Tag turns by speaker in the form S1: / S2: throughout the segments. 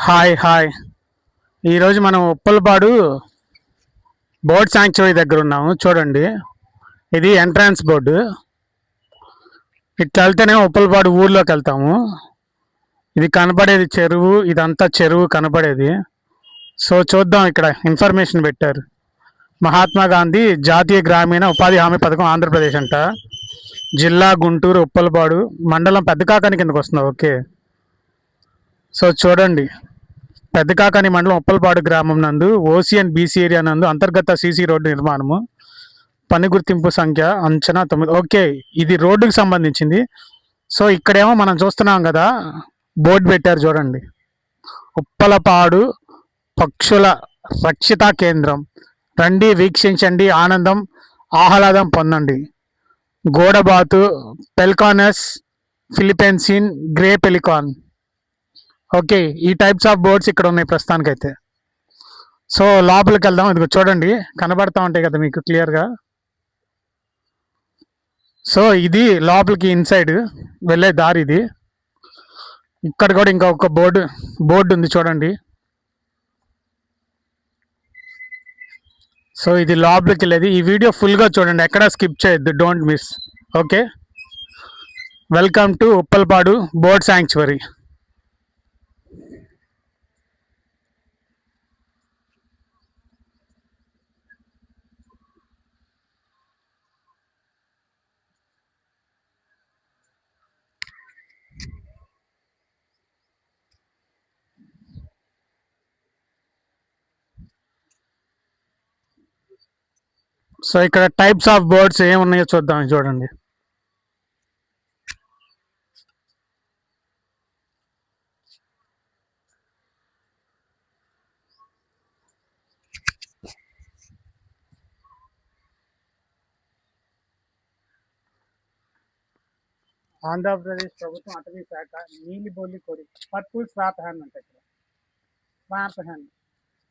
S1: Hi hi. ఈరోజు మనం Uppalapadu board sanctuary దగ్గర ఉన్నాము. చూడండి, ఇది ఎంట్రన్స్ బోర్డు. ఇట్లా వెళ్తేనే ఉప్పలపాడు ఊర్లోకి వెళ్తాము. ఇది కనపడేది చెరువు, ఇదంతా చెరువు కనపడేది. సో చూద్దాం, ఇక్కడ ఇన్ఫర్మేషన్ పెట్టారు. మహాత్మా గాంధీ జాతీయ గ్రామీణ ఉపాధి హామీ పథకం ఆంధ్రప్రదేశ్ అంట. జిల్లా గుంటూరు, ఉప్పలపాడు మండలం పెద్దకాకాని కిందకు వస్తుంది. ఓకే, సో చూడండి, పెద్దకాకాని మండలం ఉప్పలపాడు గ్రామం నందు ఓసియన్ బీసీ ఏరియా నందు అంతర్గత సీసీ రోడ్డు నిర్మాణము, పని గుర్తింపు సంఖ్య అంచనా 9. ఓకే, ఇది రోడ్డుకి సంబంధించింది. సో ఇక్కడేమో మనం చూస్తున్నాం కదా, బోర్డు పెట్టారు చూడండి, ఉప్పలపాడు పక్షుల రక్షిత కేంద్రం, రండి వీక్షించండి, ఆనందం ఆహ్లాదం పొందండి. గోడబాతు, పెల్కానస్ ఫిలిపెన్సిన్, గ్రే పెలికాన్. ఓకే, ఈ టైప్స్ ఆఫ్ బోర్డ్స్ ఇక్కడ ఉన్నాయి ప్రస్తుతానికైతే. సో లోపలికి వెళ్దాం. ఇదిగో చూడండి, కనబడతా ఉంటాయి కదా మీకు క్లియర్గా. సో ఇది లోపలికి ఇన్సైడ్ వెళ్ళే దారి ఇది. ఇక్కడ కూడా ఇంకా ఒక బోర్డు ఉంది చూడండి. సో ఇది లోపలికి వెళ్ళేది. ఈ వీడియో ఫుల్గా చూడండి, ఎక్కడా స్కిప్ చేయొద్దు, don't miss. Okay, welcome to Uppalapadu board sanctuary. So ఇక్కడ టైప్స్ ఆఫ్ బోర్డ్స్ ఏమున్నాయో చూద్దాం. చూడండి, ఆంధ్రప్రదేశ్ ప్రభుత్వం అటవీ శాఖ నీలిబొల్లి కొడి పర్పుల్ స్వాప్ హ్యాండ్ అంటే ఇక్కడ swamp hen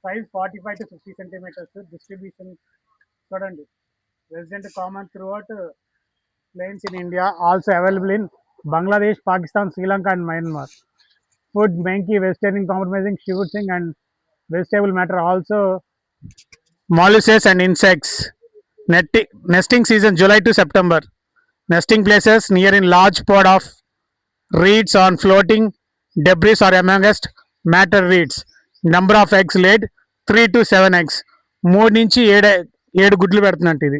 S1: size 45 to 50 centimetres. Distribution చూడండి, resident common throughout plains in India, also available in Bangladesh, Pakistan, Sri Lanka and Myanmar. Food mainly vegetarian compromising shooting and vegetable matter, also molluscs and insects. Nesting season July to September. Nesting places near in large pod of reeds on floating debris or amongst matter reeds. Number of eggs laid 3 to 7 eggs. 3 నుంచి 7 గుడ్లు పెడుతున్నట్టు ఇది.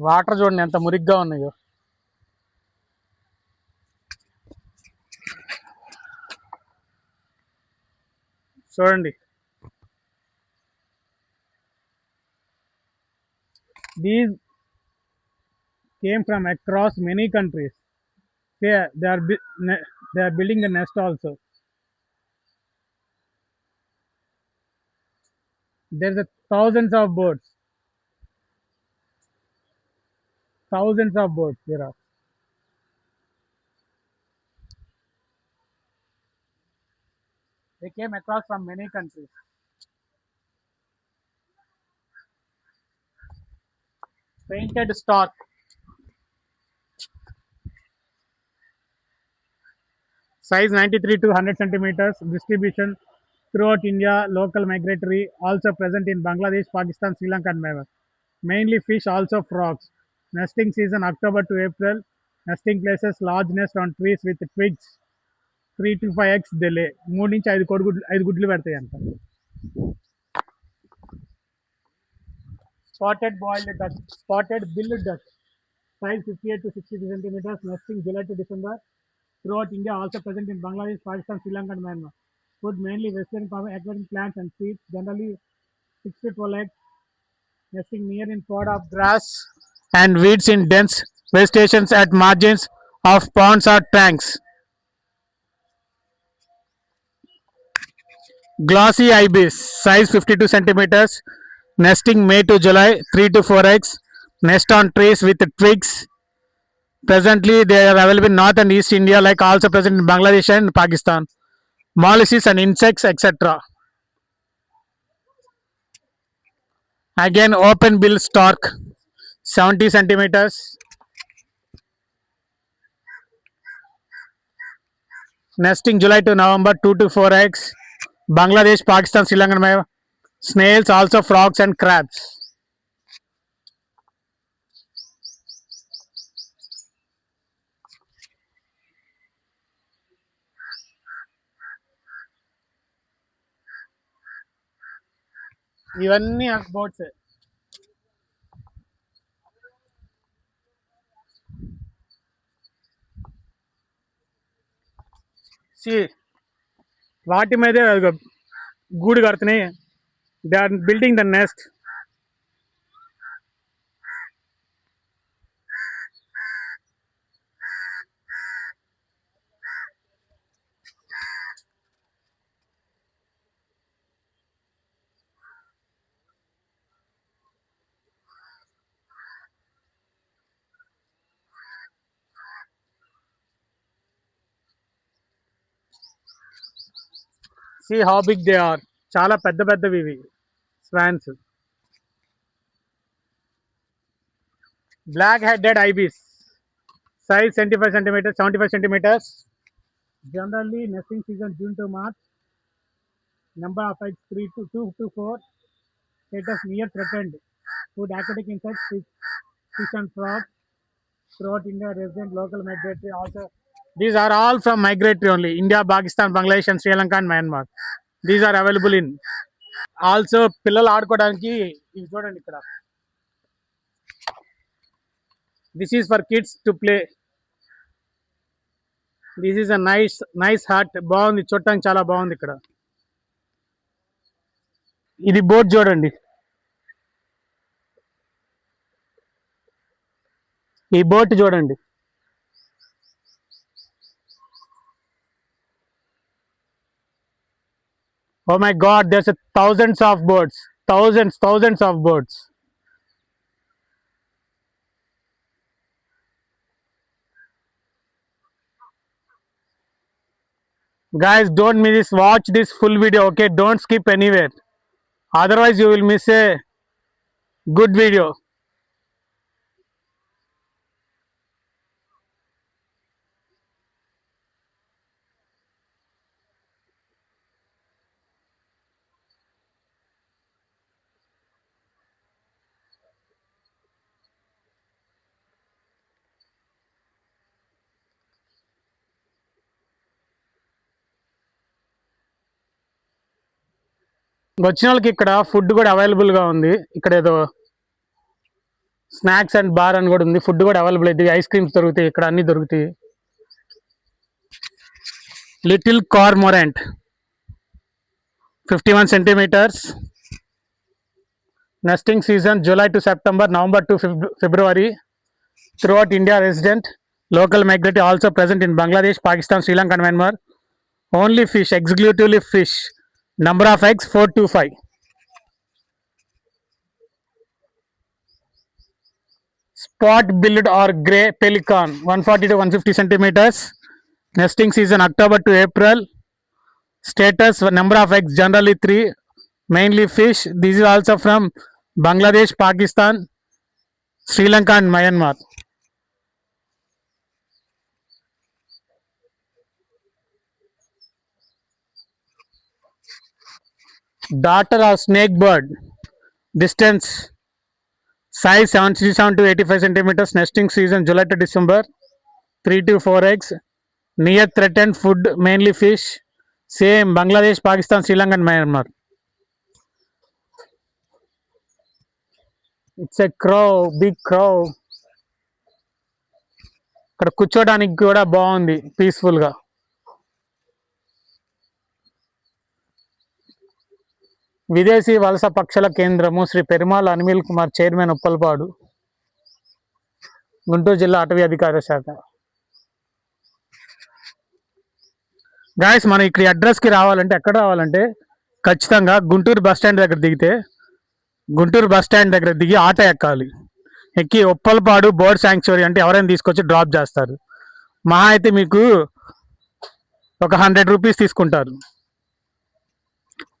S1: Water చూడండి ఎంత మురిగ్గా ఉన్నాయో. చూడండి, these came from across many countries. They are building the nest also. There's a thousands of birds there are. They came across from many countries. Painted stork, size 93 to 100 centimeters. Distribution throughout India, local migratory, also present in Bangladesh, Pakistan, Sri Lanka and Myanmar. Mainly fish, also frogs. Nesting season October to April. Nesting places large nest on trees with twigs. 3 to 5 eggs they lay. 3 నుంచి 5 గుడ్లు పెడతాయి అంట. Spotted billed duck, size 58 to 60 centimeters. Nesting July to December. Throughout India, also present in Bangladesh, Pakistan, Sri Lanka and Myanmar. Food mainly vegetarian, aquatic plants and seeds. Generally 6 to 12 eggs. Nesting near in pod of grass and weeds in dense vegetations at margins of ponds or tanks. Glossy ibis, size 52 centimeters. Nesting May to July, 3 to 4 eggs. Nest on trees with twigs. Presently, they are available in North and East India, like also present in Bangladesh and Pakistan. Molluscs and insects, etc. Again, open bill stork, 70 centimeters. nesting July to November 2 to 4 eggs. Bangladesh, Pakistan, Sri Lanka, snails, also frogs and crabs. ఇవన్నీ boats. వాటి మీదే గూడు కడుతున్నాయి. They are building the nest. See how big they are. చాలా పెద్ద పెద్దవి ఇవి swans. Black headed ibis size 75 centimeters, 75 centimeters. Generally nesting season June to March. Number of eggs 3 to 2 to 4. Status near threatened. Food aquatic insects, fish and frogs. Throughout India, resident, local migratory also. These are all from migratory only. India, Pakistan, Bangladesh and Sri Lanka and Myanmar. These are available in. Also పిల్లలు ఆడుకోవడానికి ఇది చూడండి ఇక్కడ. This is for kids to play. This is a nice hut. బాగుంది, చూడటానికి చాలా బాగుంది. ఇక్కడ ఇది బోట్ చూడండి. ఈ బోట్ చూడండి. Oh my God, there's thousands of boats. Thousands of boats. Guys, don't miss this. Watch this full video, okay? Don't skip anywhere. Otherwise, you will miss a good video. వచ్చిన వాళ్ళకి ఇక్కడ food కూడా అవైలబుల్గా ఉంది. ఇక్కడ ఏదో snacks and bar అని కూడా ఉంది. ఫుడ్ కూడా అవైలబుల్ అయితే, ఐస్ క్రీమ్స్ దొరుకుతాయి ఇక్కడ, అన్ని దొరుకుతాయి. Little cormorant 51 centimeters. Nesting season July to September, November to February. Throughout India, resident, local migratory also present in Bangladesh, Pakistan, Sri Lanka and Myanmar. Only fish, exclusively fish. Number of eggs 4 to 5. Spot billed or grey pelican 140 to 150 centimeters. Nesting season October to April. Status number of eggs generally 3. Mainly fish. This is also from Bangladesh, Pakistan, Sri Lanka and Myanmar. Daughter of snake bird. Distance size 77 to 85 centimeters. Nesting season July to December. 3 to 4 eggs. Near threatened food mainly fish. Same Bangladesh, Pakistan, Sri Lanka and Myanmar. It's a crow, big crow. ఇక్కడ కూర్చోడానికి కూడా బాగుంది, peaceful గా. విదేశీ వలస పక్షుల కేంద్రము Shri Perumal Anil Kumar, chairman, Uppalpadu, Guntur జిల్లా అటవీ అధికార శాఖ. గాయస్, మనం ఇక్కడ అడ్రస్కి రావాలంటే, ఎక్కడ రావాలంటే ఖచ్చితంగా గుంటూరు బస్ స్టాండ్ దగ్గర దిగితే, గుంటూరు బస్ స్టాండ్ దగ్గర దిగి ఆటో ఎక్కాలి. ఎక్కి ఉప్పల్పాడు బర్డ్ శాంక్చురీ అంటే ఎవరైనా తీసుకొచ్చి డ్రాప్ చేస్తారు. మహా అయితే మీకు ఒక 100 రూపీస్ తీసుకుంటారు.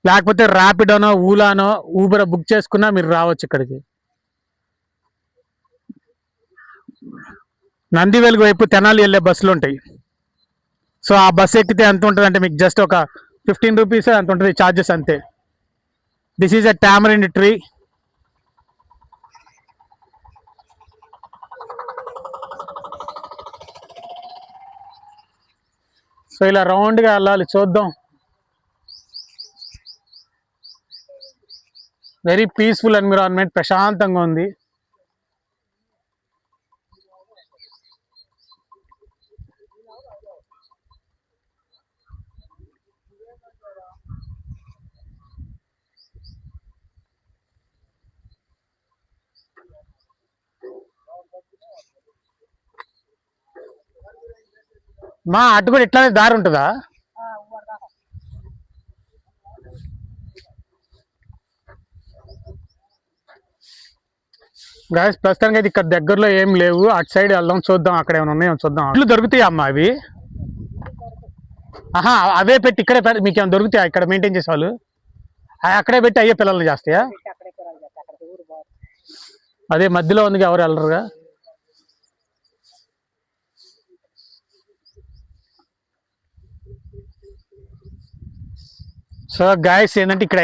S1: లేకపోతే ర్యాపిడోనో, ఊలానో, ఊబర్ బుక్ చేసుకున్నా మీరు రావచ్చు ఇక్కడికి. నందివెలుగు వైపు తెనాలి వెళ్ళే బస్సులు ఉంటాయి. సో ఆ బస్ ఎక్కితే ఎంత ఉంటుంది అంటే మీకు జస్ట్ ఒక 15 రూపీస్ అంత ఉంటుంది ఛార్జెస్ అంతే. This is a tamarind tree. So ఇలా రౌండ్గా వెళ్ళాలి, చూద్దాం. వెరీ పీస్ఫుల్ ఎన్విరాన్మెంట్, ప్రశాంతంగా ఉంది. మా అటు కూడా ఇట్లానే దారి ఉంటుందా? గాయస్ ప్రస్తుతానికి అయితే ఇక్కడ దగ్గరలో ఏం లేవు. అటు సైడ్ వెళ్దాం, చూద్దాం అక్కడ ఏమైనా ఉన్నాయో చూద్దాం. ఇల్లు దొరుకుతాయి అమ్మా అవి? ఆహా, అవే పెట్టి ఇక్కడే మీకు ఏమైనా దొరుకుతాయా ఇక్కడ మెయింటైన్ చేసే వాళ్ళు? అక్కడే పెట్టి అయ్యే పిల్లల్ని చేస్తాయా? అదే మధ్యలో ఉంది, ఎవరు వెళ్ళరుగా. సో గాయస్ ఏంటంటే ఇక్కడ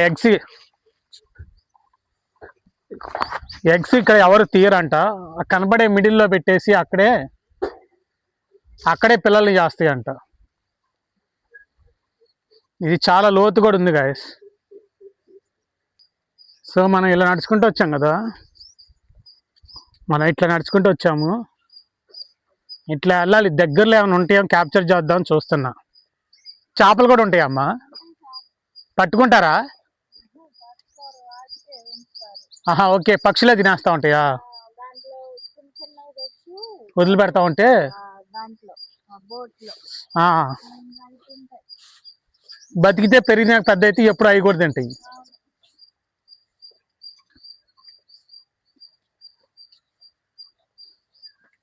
S1: ఎగ్స్ ఇక్కడ ఎవరు తీయరంట. కనబడే మిడిల్లో పెట్టేసి అక్కడే పిల్లల్ని చేస్తాయంట. ఇది చాలా లోతు కూడా ఉంది గాయస్. సో మనం ఇలా నడుచుకుంటూ వచ్చాం కదా, మనం ఇట్లా నడుచుకుంటూ వచ్చాము. ఇట్లా వెళ్ళాలి, దగ్గరలో ఏమైనా ఉంటాయో క్యాప్చర్ చేద్దామని చూస్తున్నా. చేపలు కూడా ఉంటాయమ్మా? పట్టుకుంటారా? ఆహా, ఓకే. పక్షులే తినేస్తా ఉంటాయా? వదిలిపెడతా ఉంటే బతికితే పెరిగినాక పెద్ద అయితే ఎప్పుడు అవి కూడా తింటాయి.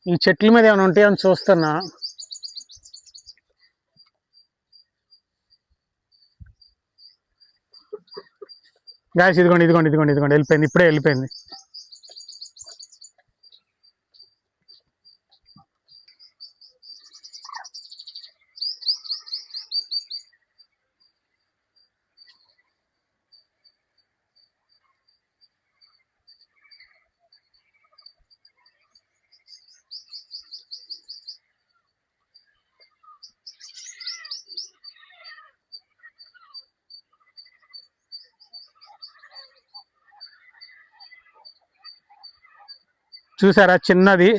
S1: ఈ చెట్ల మీద ఏమైనా ఉంటాయని చూస్తున్నా. గాయస్ ఇదిగోండి ఇదిగోండి ఇదిగోండి ఇదిగోండి, వెళ్ళిపోయింది, ఇప్పుడే వెళ్ళిపోయింది. చూసారా చిన్నది?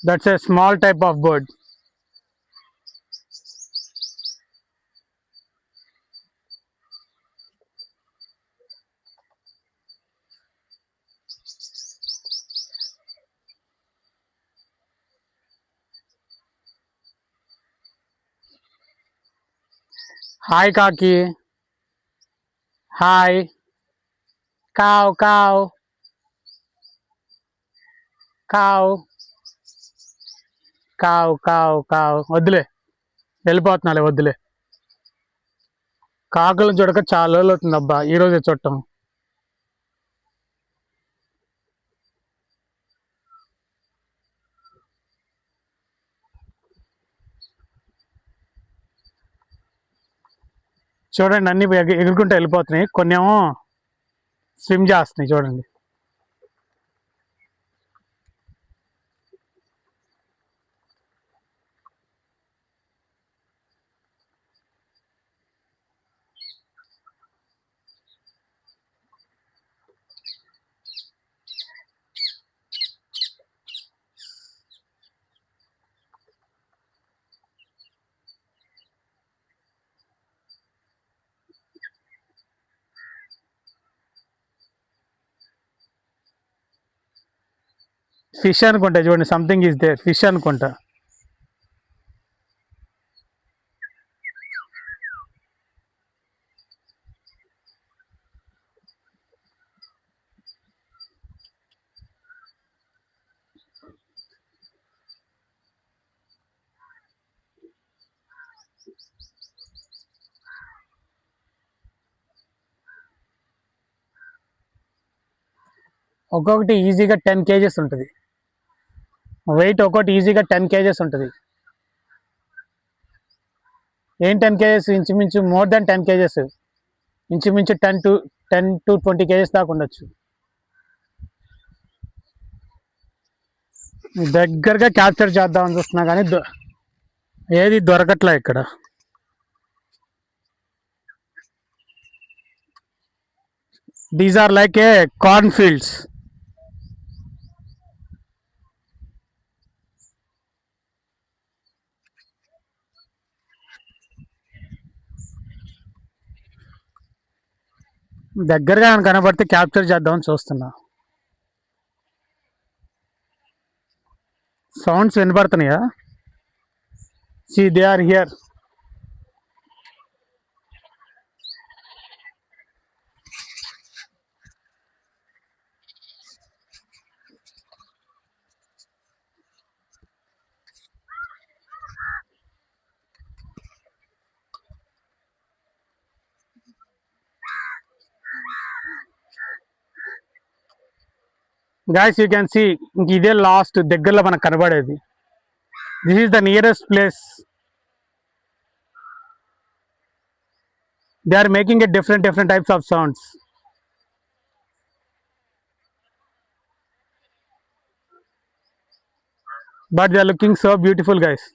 S1: That's a small type of bird. Hi కాకి, హాయ్. కావ్ కావ్ కావ్ కావ్ కావ్ కావ్. వద్దులే, వెళ్ళిపోతున్నాలే, వద్దులే. కాకులను చూడక చాలా రోజులు అవుతుంది అబ్బా, ఈ రోజే చూడటం. చూడండి అన్ని ఎగురుకుంటూ వెళ్ళిపోతున్నాయి, కొన్ని ఏమో స్విమ్ చేస్తున్నాయి. చూడండి. ఫిష్ అనుకుంటా, చూడండి, సంథింగ్ ఈజ్ దేర్. ఫిష్ అనుకుంటా. ఒక్కొక్కటి ఈజీగా 10 kgs ఉంటుంది వెయిట్. ఒక్కొక్కటి ఈజీగా 10 kgs ఉంటుంది. ఏం 10 kgs, ఇంచుమించు మోర్ దాన్ 10 kgs, ఇంచుమించు 10 to 20 kgs దాకా ఉండొచ్చు. దగ్గరగా క్యాప్చర్ చేద్దామని చూస్తున్నా కానీ ఏది దొరకట్లే ఇక్కడ. These are like a corn fields. దగ్గరగా కనబడితే క్యాప్చర్ చేద్దామని చూస్తున్నా. సౌండ్స్ వినబడుతున్నాయా? See they are here. Guys, you can see, ఇంక ఇదే లాస్ట్ దగ్గరలో మనకు కనబడేది. This is the nearest place. They are making a different types of sounds. But they are looking so beautiful, guys.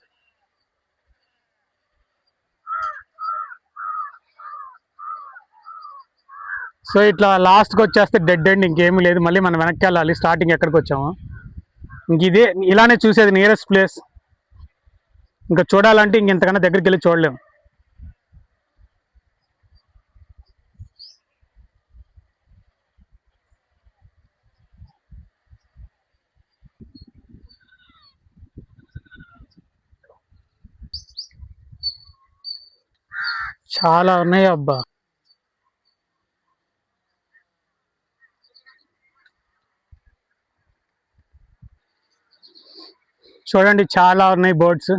S1: So ఇట్లా లాస్ట్కి వచ్చేస్తే dead end, ఇంకేమీ లేదు. మళ్ళీ మనం వెనక్కి వెళ్ళాలి, స్టార్టింగ్ ఎక్కడికి వచ్చాము. ఇంక ఇదే ఇలానే చూసేది నియరెస్ట్ ప్లేస్. ఇంకా చూడాలంటే ఇంతకన్నా దగ్గరికి వెళ్ళి చూడలేము. చాలా ఉన్నాయి అబ్బా. చూడండి, చాలా ఉన్నాయి boats.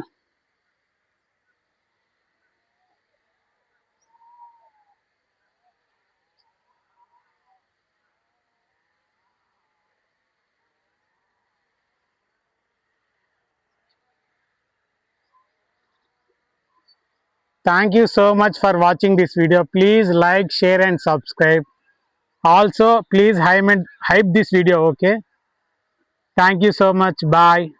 S1: Thank you so much for watching this video. Please like, share and subscribe. Also, please hype this video, okay? Thank you so much. Bye.